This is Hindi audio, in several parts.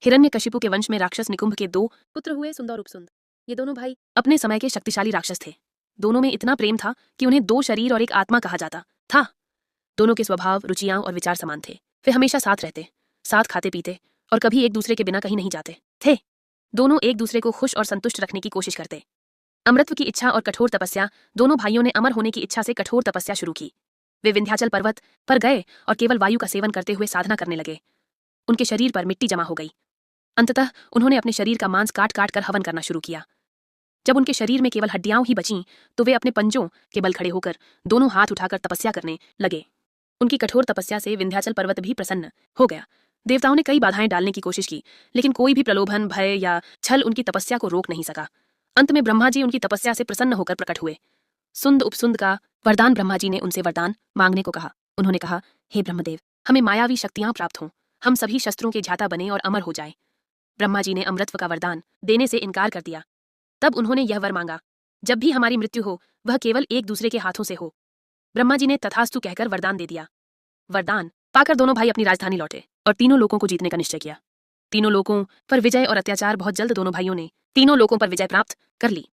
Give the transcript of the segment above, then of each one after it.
हिरण्यकशिपु के वंश में राक्षस निकुंभ के 2 पुत्र हुए, सुंद और उपसुंद। ये दोनों भाई अपने समय के शक्तिशाली राक्षस थे। दोनों में इतना प्रेम था कि उन्हें 2 शरीर और एक आत्मा कहा जाता था। दोनों के स्वभाव, रुचियां और विचार समान थे। वे हमेशा साथ रहते, साथ खाते पीते और कभी एक दूसरे के बिना कहीं नहीं जाते थे। दोनों एक दूसरे को खुश और संतुष्ट रखने की कोशिश करते। अमृतत्व की इच्छा और कठोर तपस्या। दोनों भाइयों ने अमर होने की इच्छा से कठोर तपस्या शुरू की। वे विंध्याचल पर्वत पर गए और केवल वायु का सेवन करते हुए साधना करने लगे। उनके शरीर पर मिट्टी जमा हो गई। अंततः उन्होंने अपने शरीर का मांस काट काट कर हवन करना शुरू किया। जब उनके शरीर में केवल हड्डियां ही बचीं, तो वे अपने पंजों के बल खड़े होकर दोनों हाथ उठाकर तपस्या करने लगे। उनकी कठोर तपस्या से विंध्याचल पर्वत भी प्रसन्न हो गया। देवताओं ने कई बाधाएं डालने की कोशिश की, लेकिन कोई भी प्रलोभन, भय या छल उनकी तपस्या को रोक नहीं सका। अंत में ब्रह्मा जी उनकी तपस्या से प्रसन्न होकर प्रकट हुए। सुंद उपसुंद का वरदान। ब्रह्मा जी ने उनसे वरदान मांगने को कहा। उन्होंने कहा, हे ब्रह्मदेव, हमें मायावी शक्तियां प्राप्त हों, हम सभी शस्त्रों के ज्ञाता बने और अमर हो जाए। ब्रह्मा जी ने अमृतत्व का वरदान देने से इनकार कर दिया। तब उन्होंने यह वर मांगा, जब भी हमारी मृत्यु हो वह केवल एक दूसरे के हाथों से हो। ब्रह्मा जी ने तथास्तु कहकर वरदान दे दिया। वरदान पाकर दोनों भाई अपनी राजधानी लौटे और तीनों लोकों को जीतने का निश्चय किया। तीनों लोकों पर विजय और अत्याचार। बहुत जल्द दोनों भाइयों ने तीनों लोकों पर विजय प्राप्त कर ली।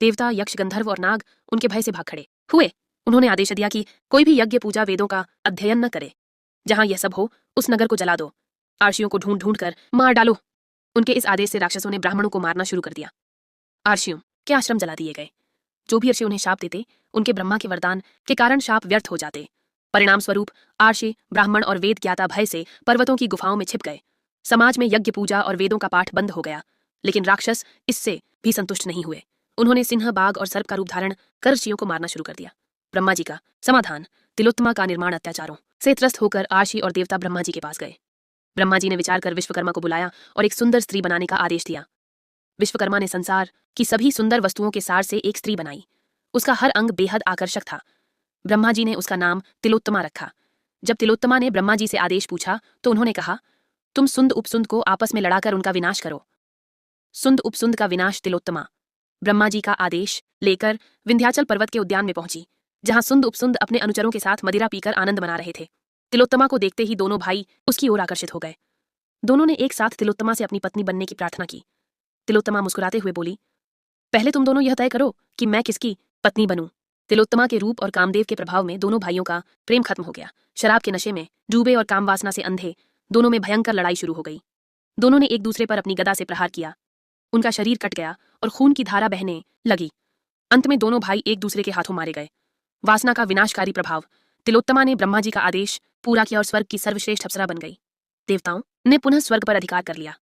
देवता, यक्ष, गंधर्व और नाग उनके भय से भाग खड़े हुए। उन्होंने आदेश दिया कि कोई भी यज्ञ, पूजा, वेदों का अध्ययन न करे। जहां यह सब हो उस नगर को जला दो, आर्षियों को ढूंढ ढूंढ कर मार डालो। उनके इस आदेश से राक्षसों ने ब्राह्मणों को मारना शुरू कर दिया। आर्षियों के आश्रम जला दिए गए। जो भी ऋषि उन्हें शाप देते, उनके ब्रह्मा के वरदान के कारण शाप व्यर्थ हो जाते। परिणाम स्वरूप आर्षि, ब्राह्मण और वेद ज्ञाता भय से पर्वतों की गुफाओं में छिप गए। समाज में यज्ञ, पूजा और वेदों का पाठ बंद हो गया। लेकिन राक्षस इससे भी संतुष्ट नहीं हुए। उन्होंने सिंह, बाघ और सर्प का रूप धारण कर ऋषियों को मारना शुरू कर दिया। ब्रह्मा जी का समाधान। तिलोत्तमा का निर्माण। अत्याचारों से त्रस्त होकर आर्षि और देवता ब्रह्मा जी के पास गए। ब्रह्मा जी ने विचार कर विश्वकर्मा को बुलाया और एक सुंदर स्त्री बनाने का आदेश दिया। विश्वकर्मा ने संसार की सभी सुंदर वस्तुओं के सार से एक स्त्री बनाई। उसका हर अंग बेहद आकर्षक था। ब्रह्मा जी ने उसका नाम तिलोत्तमा रखा। जब तिलोत्तमा ने ब्रह्मा जी से आदेश पूछा तो उन्होंने कहा, तुम सुंद उपसुंद को आपस में लड़ाकर उनका विनाश करो। सुंद उपसुंद का विनाश। तिलोत्तमा ब्रह्मा जी का आदेश लेकर विंध्याचल पर्वत के उद्यान में पहुंची, जहां सुंद उपसुंद अपने अनुचरों के साथ मदिरा पीकर आनंद मना रहे थे। तिलोत्तमा को देखते ही दोनों भाई उसकी ओर आकर्षित हो गए। दोनों ने एक साथ तिलोत्तमा से अपनी पत्नी बनने की प्रार्थना की। तिलोत्तमा मुस्कुराते हुए बोली, पहले तुम दोनों यह तय करो कि मैं किसकी पत्नी बनूं। तिलोत्तमा के रूप और कामदेव के प्रभाव में दोनों भाइयों का प्रेम खत्म हो गया। शराब के नशे में डूबे और काम वासना से अंधे दोनों में भयंकर लड़ाई शुरू हो गई। दोनों ने एक दूसरे पर अपनी गदा से प्रहार किया। उनका शरीर कट गया और खून की धारा बहने लगी। अंत में दोनों भाई एक दूसरे के हाथों मारे गए। वासना का विनाशकारी प्रभाव। तिलोत्तमा ने ब्रह्मा जी का आदेश पूरा किया और स्वर्ग की सर्वश्रेष्ठ अप्सरा बन गई। देवताओं ने पुनः स्वर्ग पर अधिकार कर लिया।